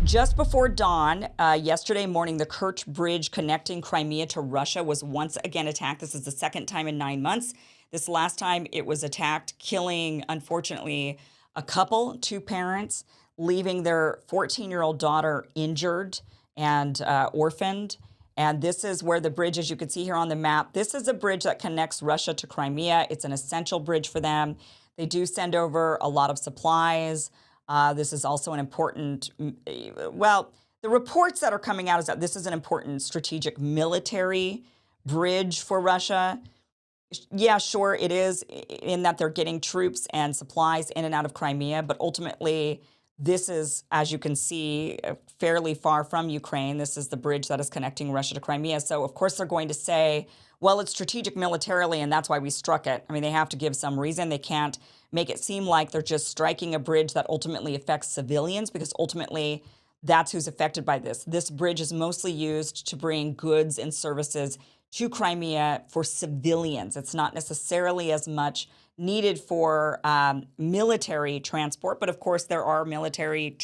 Just before dawn, yesterday morning, the Kerch Bridge connecting Crimea to Russia was once again attacked. This is the second time in 9 months. This last time it was attacked, killing, unfortunately, a couple, two parents, leaving their 14-year-old daughter injured and orphaned. And this is where the bridge, as you can see here on the map, this is a bridge that connects Russia to Crimea. It's an essential bridge for them. They do send over a lot of supplies. This is also an important, well, the reports that are coming out is that this is an important strategic military bridge for Russia. Yeah, sure, it is in that they're getting troops and supplies in and out of Crimea, but ultimately this is, as you can see, fairly far from Ukraine. This is the bridge that is connecting Russia to Crimea. So, of course, they're going to say, well, it's strategic militarily, and that's why we struck it. I mean, they have to give some reason. They can't make it seem like they're just striking a bridge that ultimately affects civilians, because ultimately that's who's affected by this. This bridge is mostly used to bring goods and services to Crimea for civilians. It's not necessarily as much needed for military transport, but of course there are military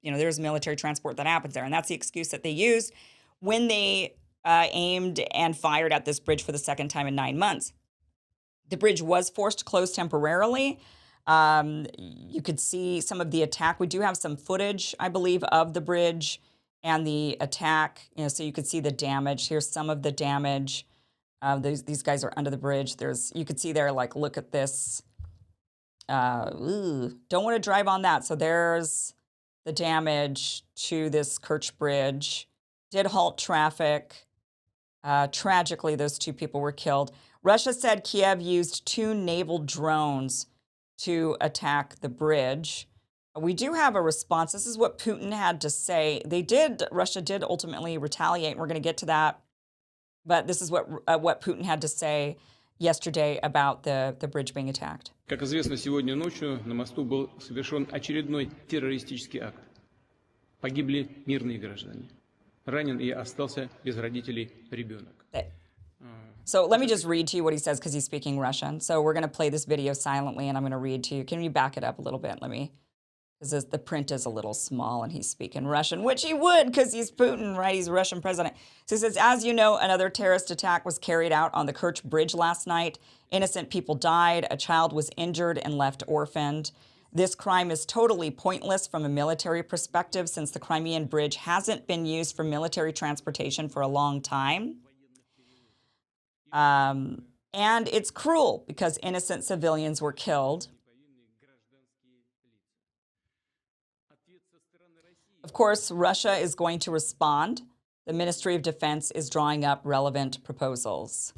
there's military transport that happens there, and that's the excuse that they used when they aimed and fired at this bridge for the second time in 9 months. The bridge was forced to close temporarily. You could see some of the attack. We do have some footage, I believe, of the bridge and the attack. So you could see the damage. Here's some of the damage. These guys are under the bridge. You could see there, like, look at this. Don't want to drive on that. So there's the damage to this Kerch Bridge. Did halt traffic. Tragically, those two people were killed. Russia said Kiev used 2 naval drones to attack the bridge. We do have a response. This is what Putin had to say. Russia did ultimately retaliate, and we're going to get to that. But this is what Putin had to say yesterday about the bridge being attacked. Как известно, сегодня ночью на мосту был совершен очередной террористический акт. Погибли мирные граждане. Ранен и остался без родителей ребенок. So let me just read to you what he says, because he's speaking Russian. So we're going to play this video silently, and I'm going to read to you. Can you back it up a little bit? Because the print is a little small, and he's speaking Russian, which he would, because he's Putin, right? He's a Russian president. So he says, as you know, another terrorist attack was carried out on the Kerch Bridge last night. Innocent people died. A child was injured and left orphaned. This crime is totally pointless from a military perspective, since the Crimean Bridge hasn't been used for military transportation for a long time. And it's cruel because innocent civilians were killed. Of course, Russia is going to respond. The Ministry of Defense is drawing up relevant proposals.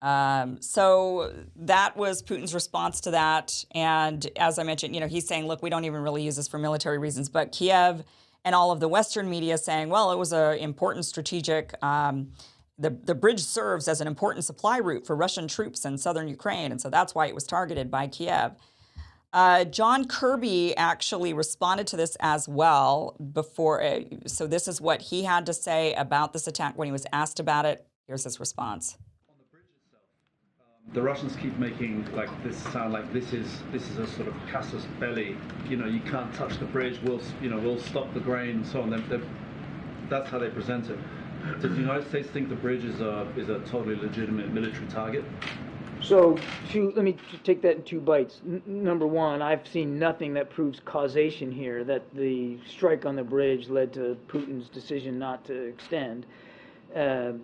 So that was Putin's response to that. And as I mentioned, he's saying, look, we don't even really use this for military reasons. But Kiev and all of the Western media saying, well, it was an important strategic the bridge serves as an important supply route for Russian troops in southern Ukraine, and so that's why it was targeted by Kiev. John Kirby actually responded to this as well before. So this is what he had to say about this attack when he was asked about it. Here's his response. On the bridge itself, the Russians keep making this sound like this is a sort of casus belli. You can't touch the bridge. We'll stop the grain and so on. That's how they present it. Does the United States think the bridge is a totally legitimate military target? So let me take that in 2 bites. Number one, I've seen nothing that proves causation here, that the strike on the bridge led to Putin's decision not to extend.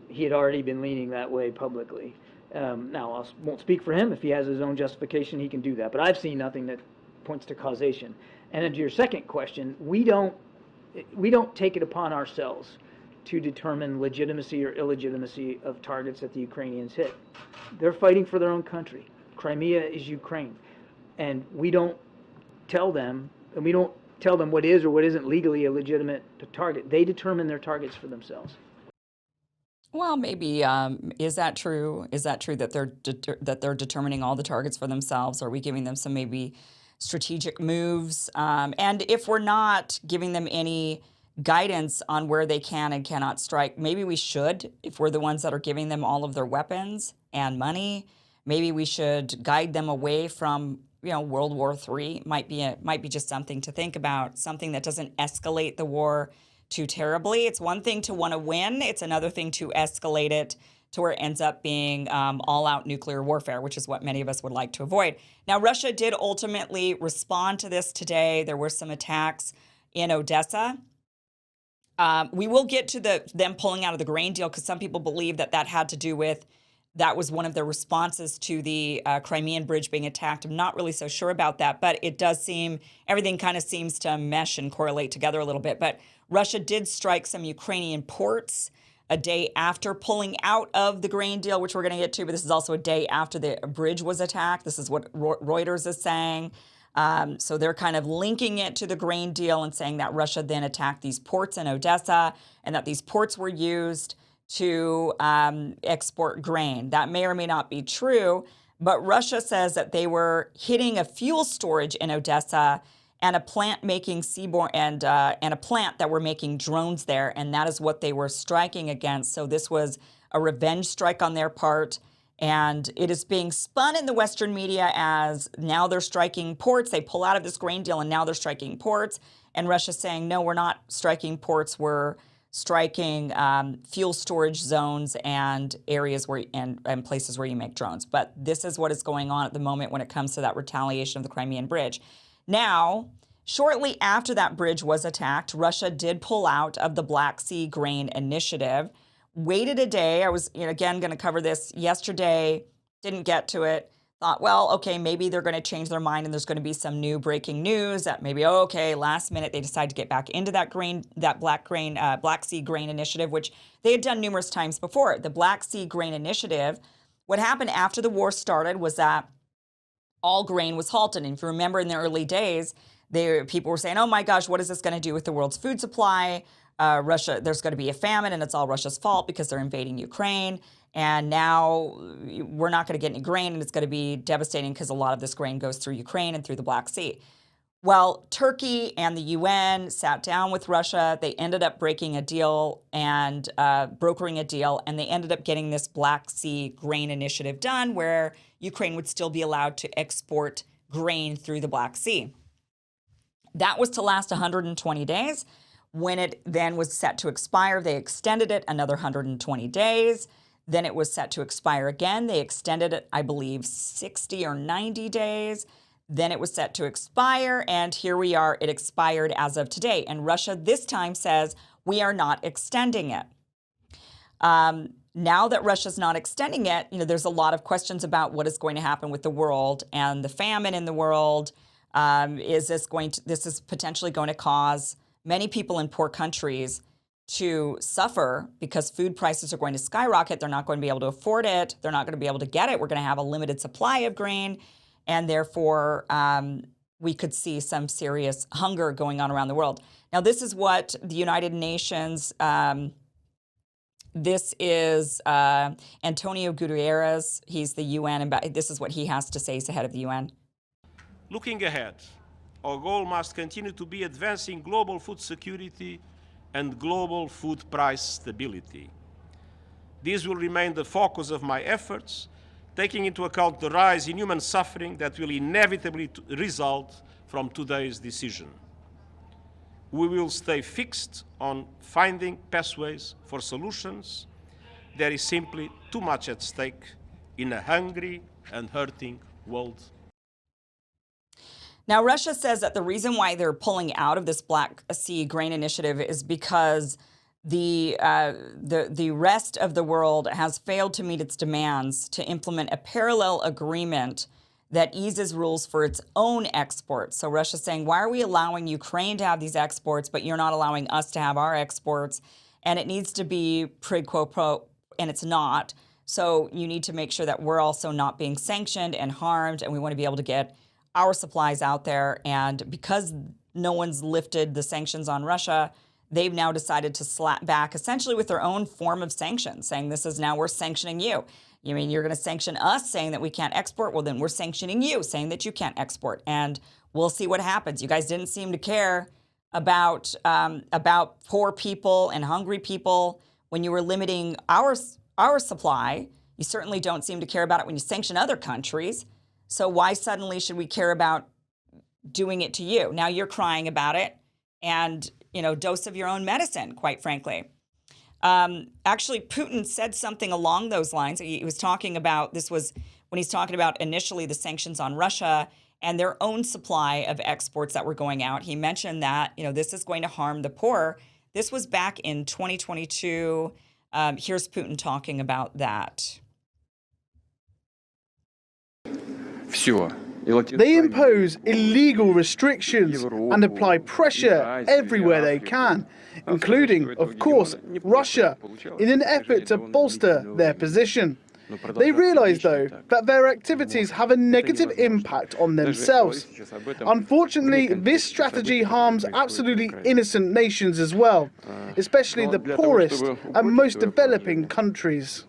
He had already been leaning that way publicly. Now, I won't speak for him. If he has his own justification, he can do that. But I've seen nothing that points to causation. And to your second question, we don't take it upon ourselves to determine legitimacy or illegitimacy of targets that the Ukrainians hit. They're fighting for their own country. Crimea is Ukraine. And we don't tell them what is or what isn't legally a legitimate target. They determine their targets for themselves. Well, maybe is that true? Is that true that they're determining all the targets for themselves? Are we giving them some maybe strategic moves? And if we're not giving them any guidance on where they can and cannot strike, maybe we should. If we're the ones that are giving them all of their weapons and money, maybe we should guide them away from World War III might be just something to think about, something that doesn't escalate the war too terribly. It's one thing to want to win. It's another thing to escalate it to where it ends up being all-out nuclear warfare, which is what many of us would like to avoid. Now, Russia did ultimately respond to this today. There were some attacks in Odessa. We will get to them pulling out of the grain deal because some people believe that had to do with that was one of their responses to the Crimean bridge being attacked. I'm not really so sure about that, but it does seem everything kind of seems to mesh and correlate together a little bit. But Russia did strike some Ukrainian ports a day after pulling out of the grain deal, which we're going to get to, but this is also a day after the bridge was attacked. This is what Reuters is saying. So they're kind of linking it to the grain deal and saying that Russia then attacked these ports in Odessa and that these ports were used to export grain. That may or may not be true, but Russia says that they were hitting a fuel storage in Odessa and a plant making seaborne and a plant that were making drones there, and that is what they were striking against. So this was a revenge strike on their part, and it is being spun in the Western media as now they're striking ports. They pull out of this grain deal, and now they're striking ports. And Russia's saying, no, we're not striking ports. We're striking fuel storage zones and areas where and places where you make drones. But this is what is going on at the moment when it comes to that retaliation of the Crimean bridge. Now, shortly after that bridge was attacked, Russia did pull out of the Black Sea Grain Initiative, waited a day. I was, again, going to cover this yesterday, didn't get to it. Thought, well, okay, maybe they're going to change their mind and there's going to be some new breaking news that maybe, okay, last minute they decide to get back into that Black Sea Grain Initiative, which they had done numerous times before. The Black Sea Grain Initiative, what happened after the war started was that all grain was halted. And if you remember in the early days, people were saying, oh my gosh, what is this going to do with the world's food supply? Russia, there's going to be a famine and it's all Russia's fault because they're invading Ukraine. And now we're not going to get any grain and it's going to be devastating because a lot of this grain goes through Ukraine and through the Black Sea. Well, Turkey and the UN sat down with Russia. They ended up breaking a deal and brokering a deal, and they ended up getting this Black Sea Grain Initiative done where Ukraine would still be allowed to export grain through the Black Sea. That was to last 120 days. When it then was set to expire, they extended it another 120 days. Then it was set to expire again. They extended it, I believe, 60 or 90 days. Then it was set to expire, and here we are. It expired as of today. And Russia this time says, we are not extending it. Now that Russia's not extending it, there's a lot of questions about what is going to happen with the world and the famine in the world. This is potentially going to cause many people in poor countries to suffer because food prices are going to skyrocket. They're not going to be able to afford it. They're not going to be able to get it. We're going to have a limited supply of grain. And therefore, we could see some serious hunger going on around the world. Now, this is what the United Nations, this is Antonio Guterres. He's the UN ambassador. This is what he has to say. He's the head of the UN. Looking ahead, our goal must continue to be advancing global food security and global food price stability. These will remain the focus of my efforts, taking into account the rise in human suffering that will inevitably result from today's decision. We will stay fixed on finding pathways for solutions. There is simply too much at stake in a hungry and hurting world. Now, Russia says that the reason why they're pulling out of this Black Sea Grain Initiative is because the rest of the world has failed to meet its demands to implement a parallel agreement that eases rules for its own exports. So Russia's saying, why are we allowing Ukraine to have these exports, but you're not allowing us to have our exports? And it needs to be quid pro quo, and it's not. So you need to make sure that we're also not being sanctioned and harmed, and we want to be able to get our supplies out there. And because no one's lifted the sanctions on Russia, they've now decided to slap back essentially with their own form of sanctions, saying this is now we're sanctioning you. You mean you're going to sanction us saying that we can't export? Well, then we're sanctioning you saying that you can't export. And we'll see what happens. You guys didn't seem to care about poor people and hungry people when you were limiting our supply. You certainly don't seem to care about it when you sanction other countries. So why suddenly should we care about doing it to you? Now you're crying about it, and, dose of your own medicine, quite frankly. Actually, Putin said something along those lines. He was talking about, this was when he's talking about initially the sanctions on Russia and their own supply of exports that were going out. He mentioned that, this is going to harm the poor. This was back in 2022. Here's Putin talking about that. They impose illegal restrictions and apply pressure everywhere they can, including, of course, Russia, in an effort to bolster their position. They realize, though, that their activities have a negative impact on themselves. Unfortunately, this strategy harms absolutely innocent nations as well, especially the poorest and most developing countries.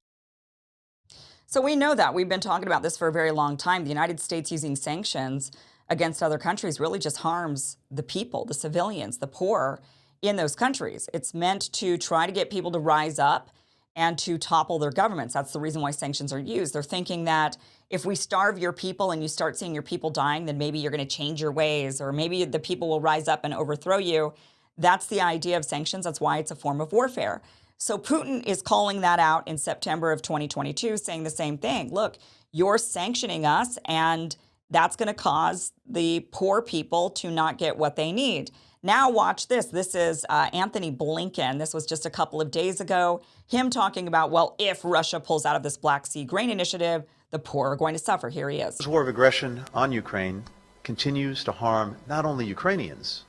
So we know that. We've been talking about this for a very long time. The United States using sanctions against other countries really just harms the people, the civilians, the poor in those countries. It's meant to try to get people to rise up and to topple their governments. That's the reason why sanctions are used. They're thinking that if we starve your people and you start seeing your people dying, then maybe you're going to change your ways, or maybe the people will rise up and overthrow you. That's the idea of sanctions. That's why it's a form of warfare. So Putin is calling that out in September of 2022, saying the same thing. Look, you're sanctioning us, and that's going to cause the poor people to not get what they need. Now watch this. This is Anthony Blinken. This was just a couple of days ago. Him talking about, well, if Russia pulls out of this Black Sea grain initiative, the poor are going to suffer. Here he is. This war of aggression on Ukraine continues to harm not only Ukrainians,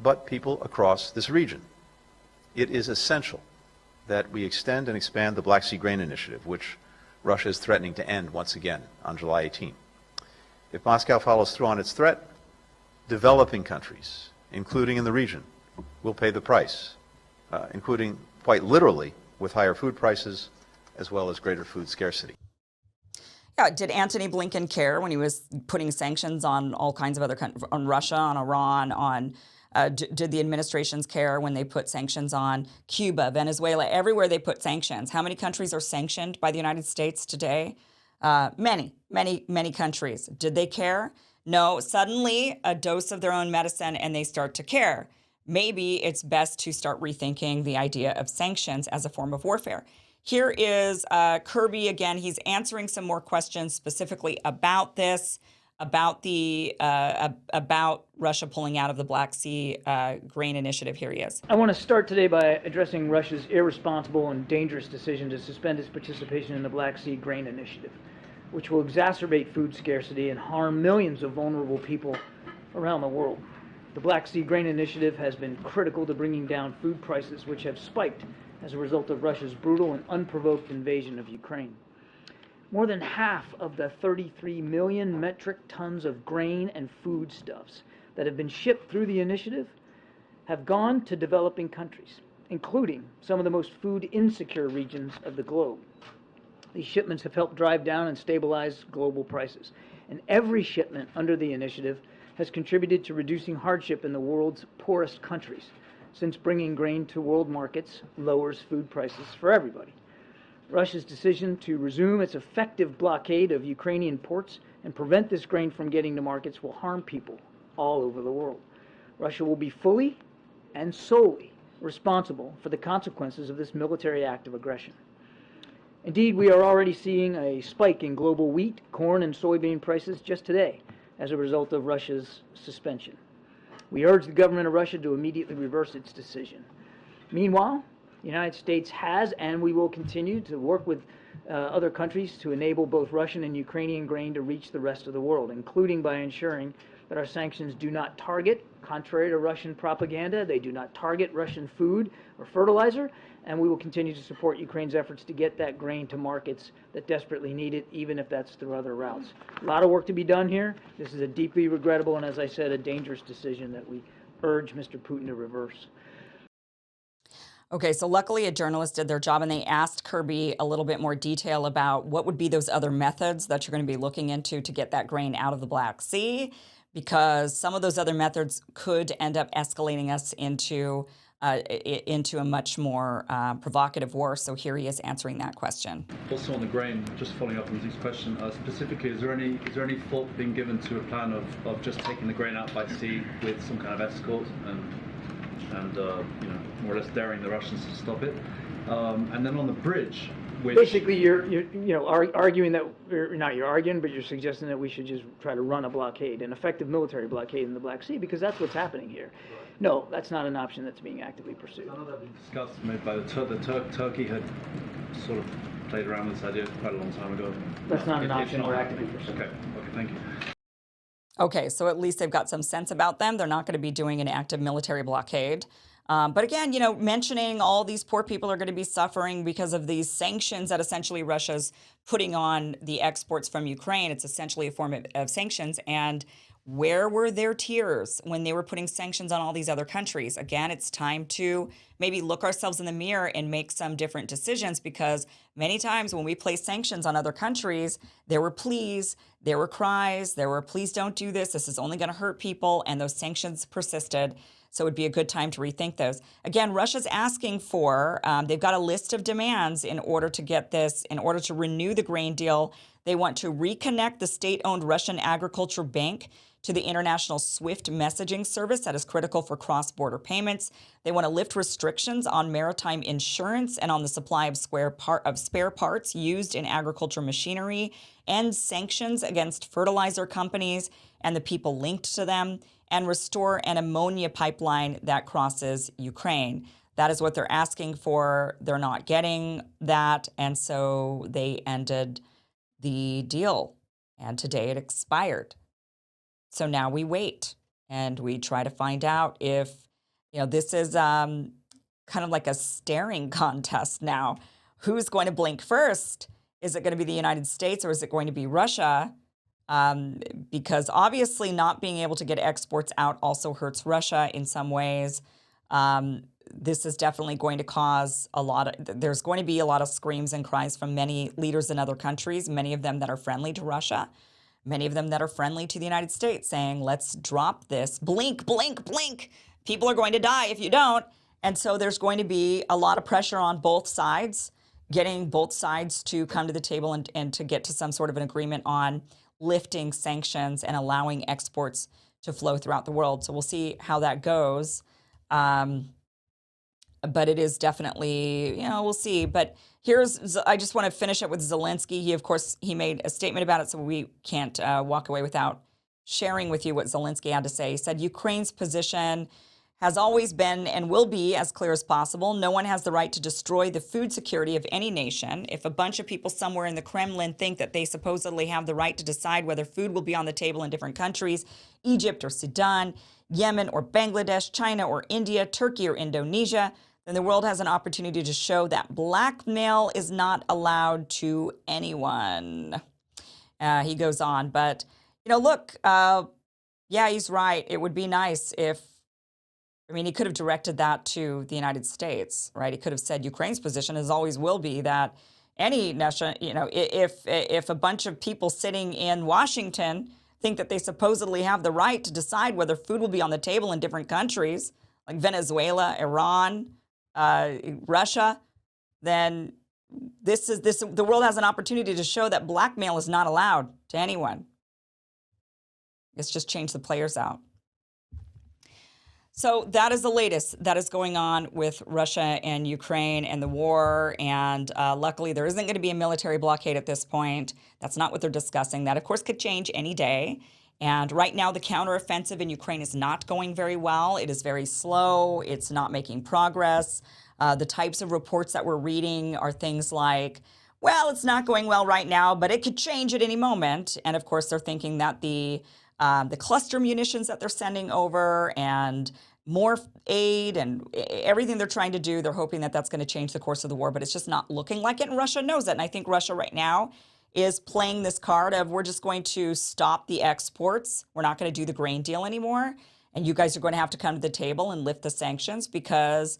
but people across this region. It is essential that we extend and expand the Black Sea Grain Initiative, which Russia is threatening to end once again on July 18. If Moscow follows through on its threat, developing countries, including in the region, will pay the price, including quite literally with higher food prices as well as greater food scarcity. Yeah, did Anthony Blinken care when he was putting sanctions on all kinds of other countries, on Russia, on Iran, on did the administrations care when they put sanctions on Cuba, Venezuela, everywhere they put sanctions? How many countries are sanctioned by the United States today? Many countries. Did they care? No. Suddenly, a dose of their own medicine and they start to care. Maybe it's best to start rethinking the idea of sanctions as a form of warfare. Here is Kirby again. He's answering some more questions specifically about this, about the about Russia pulling out of the Black Sea grain initiative. Here he is. I want to start today by addressing Russia's irresponsible and dangerous decision to suspend its participation in the Black Sea grain initiative, which will exacerbate food scarcity and harm millions of vulnerable people around the world. The Black Sea grain initiative has been critical to bringing down food prices, which have spiked as a result of Russia's brutal and unprovoked invasion of Ukraine. More than half of the 33 million metric tons of grain and foodstuffs that have been shipped through the initiative have gone to developing countries, including some of the most food insecure regions of the globe. These shipments have helped drive down and stabilize global prices, and every shipment under the initiative has contributed to reducing hardship in the world's poorest countries, since bringing grain to world markets lowers food prices for everybody. Russia's decision to resume its effective blockade of Ukrainian ports and prevent this grain from getting to markets will harm people all over the world. Russia will be fully and solely responsible for the consequences of this military act of aggression. Indeed, we are already seeing a spike in global wheat, corn, and soybean prices just today as a result of Russia's suspension. We urge the government of Russia to immediately reverse its decision. Meanwhile, the United States has and we will continue to work with other countries to enable both Russian and Ukrainian grain to reach the rest of the world, including by ensuring that our sanctions do not target, contrary to Russian propaganda, they do not target Russian food or fertilizer, and we will continue to support Ukraine's efforts to get that grain to markets that desperately need it, even if that's through other routes. A lot of work to be done here. This is a deeply regrettable and, as I said, a dangerous decision that we urge Mr. Putin to reverse. Okay, so luckily a journalist did their job, and they asked Kirby a little bit more detail about what would be those other methods that you're going to be looking into to get that grain out of the Black Sea, because some of those other methods could end up escalating us into into a much more provocative war. So here he is answering that question. Also on the grain, just following up on Zeke's question, specifically, is there any thought being given to a plan of just taking the grain out by sea with some kind of escort and more or less daring the Russians to stop it? And then on the bridge, which basically you're arguing that, you're arguing, but you're suggesting that we should just try to run a blockade, an effective military blockade in the Black Sea, because that's what's happening here. Right. No, that's not an option that's being actively pursued. I know that been discussed, made by Turkey had sort of played around with this idea quite a long time ago. That's not an option we're actively pursuing. Okay, thank you. Okay, so at least they've got some sense about them. They're not going to be doing an active military blockade. But again, mentioning all these poor people are going to be suffering because of these sanctions that essentially Russia's putting on the exports from Ukraine. It's essentially a form of sanctions. And where were their tears when they were putting sanctions on all these other countries? Again, it's time to maybe look ourselves in the mirror and make some different decisions, because many times when we place sanctions on other countries, there were pleas, there were cries, there were please don't do this is only going to hurt people, and those sanctions persisted. So it would be a good time to rethink those. Again, Russia's asking for, they've got a list of demands in order to get this, in order to renew the grain deal. They want to reconnect the state-owned Russian Agriculture Bank to the international SWIFT messaging service that is critical for cross-border payments. They want to lift restrictions on maritime insurance and on the supply of spare parts used in agriculture machinery, end sanctions against fertilizer companies and the people linked to them, and restore an ammonia pipeline that crosses Ukraine. That is what they're asking for. They're not getting that, and so they ended the deal, and today it expired. So now we wait, and we try to find out if, this is kind of like a staring contest now. Who's going to blink first? Is it going to be the United States or is it going to be Russia? Because obviously not being able to get exports out also hurts Russia in some ways. This is definitely going to cause there's going to be a lot of screams and cries from many leaders in other countries, many of them that are friendly to Russia, many of them that are friendly to the United States, saying, let's drop this. Blink, blink, blink. People are going to die if you don't. And so there's going to be a lot of pressure on both sides, getting both sides to come to the table and to get to some sort of an agreement on lifting sanctions and allowing exports to flow throughout the world. So we'll see how that goes. But it is definitely, we'll see. But I just want to finish up with Zelensky. He made a statement about it, so we can't walk away without sharing with you what Zelensky had to say. He said, Ukraine's position has always been and will be as clear as possible. No one has the right to destroy the food security of any nation. If a bunch of people somewhere in the Kremlin think that they supposedly have the right to decide whether food will be on the table in different countries, Egypt or Sudan, Yemen or Bangladesh, China or India, Turkey or Indonesia, then the world has an opportunity to show that blackmail is not allowed to anyone. He goes on, but, look, yeah, he's right. It would be nice if, he could have directed that to the United States, right? He could have said Ukraine's position, as always will be, that any nation, if a bunch of people sitting in Washington think that they supposedly have the right to decide whether food will be on the table in different countries, like Venezuela, Iran, Russia, then the world has an opportunity to show that blackmail is not allowed to anyone. It's just change the players out. So that is the latest that is going on with Russia and Ukraine and the war. And luckily, there isn't going to be a military blockade at this point. That's not what they're discussing. That, of course, could change any day. And right now, the counteroffensive in Ukraine is not going very well. It is very slow. It's not making progress. The types of reports that we're reading are things like, well, it's not going well right now, but it could change at any moment. And of course, they're thinking that the cluster munitions that they're sending over and more aid and everything they're trying to do, they're hoping that that's going to change the course of the war, but it's just not looking like it, and Russia knows it. And I think Russia right now is playing this card of, we're just going to stop the exports. We're not going to do the grain deal anymore, and you guys are going to have to come to the table and lift the sanctions, because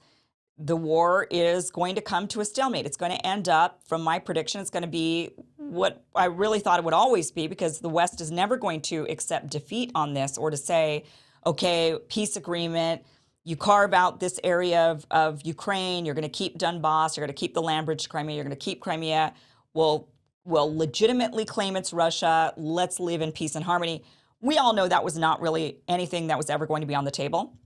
the war is going to come to a stalemate. It's going to end up, from my prediction, it's going to be what I really thought it would always be, because the West is never going to accept defeat on this or to say, okay, peace agreement, You carve out this area of Ukraine, you're going to keep Donbass, you're going to keep the land bridge to Crimea, you're going to keep Crimea. We'll legitimately claim it's Russia. Let's live in peace and harmony. We all know that was not really anything that was ever going to be on the table.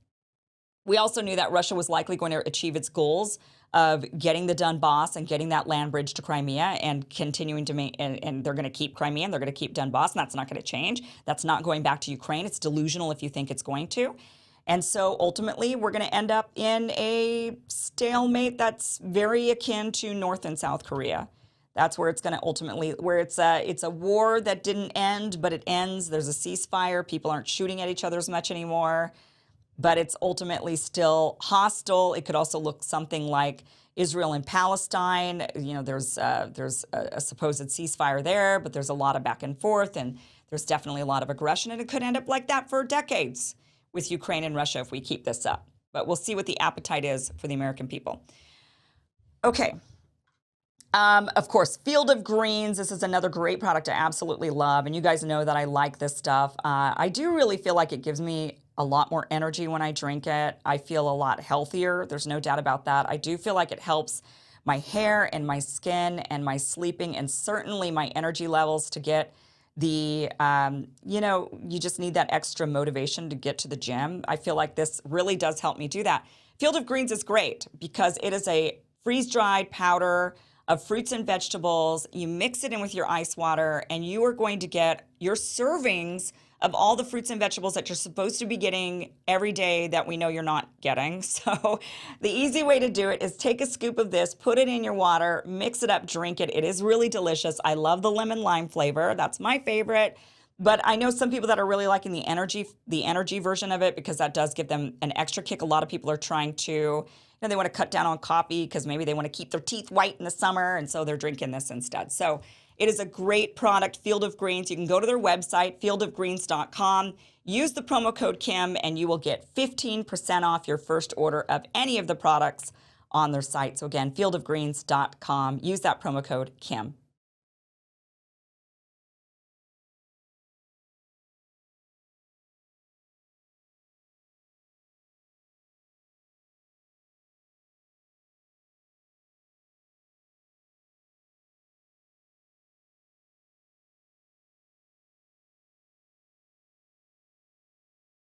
We also knew that Russia was likely going to achieve its goals of getting the Donbass and getting that land bridge to Crimea and continuing to make, and they're going to keep Crimea and they're going to keep Donbass, and that's not going to change. That's not going back to Ukraine. It's delusional if you think it's going to. And so ultimately, we're going to end up in a stalemate that's very akin to North and South Korea. That's where it's going to ultimately, where it's a war that didn't end, but it ends. There's a ceasefire. People aren't shooting at each other as much anymore. But it's ultimately still hostile. It could also look something like Israel and Palestine. You know, there's a supposed ceasefire there, but there's a lot of back and forth, and there's definitely a lot of aggression, and it could end up like that for decades with Ukraine and Russia if we keep this up. But we'll see what the appetite is for the American people. Okay. Of course, Field of Greens. This is another great product I absolutely love, and you guys know that I like this stuff. I do really feel like it gives me a lot more energy when I drink it. I feel a lot healthier. There's no doubt about that. I do feel like it helps my hair and my skin and my sleeping and certainly my energy levels to get the, you know, you just need that extra motivation to get to the gym. I feel like this really does help me do that. Field of Greens is great because it is a freeze-dried powder of fruits and vegetables. You mix it in with your ice water and you are going to get your servings of all the fruits and vegetables that you're supposed to be getting every day that we know you're not getting. So the easy way to do it is take a scoop of this, put it in your water, mix it up, drink it. It is really delicious. I love the lemon lime flavor. That's my favorite. But I know some people that are really liking the energy version of it because that does give them an extra kick. A lot of people are trying to, you know, they want to cut down on coffee because maybe they want to keep their teeth white in the summer, and so they're drinking this instead. So it is a great product, Field of Greens. You can go to their website, fieldofgreens.com, use the promo code Kim, and you will get 15% off your first order of any of the products on their site. So again, fieldofgreens.com, use that promo code Kim.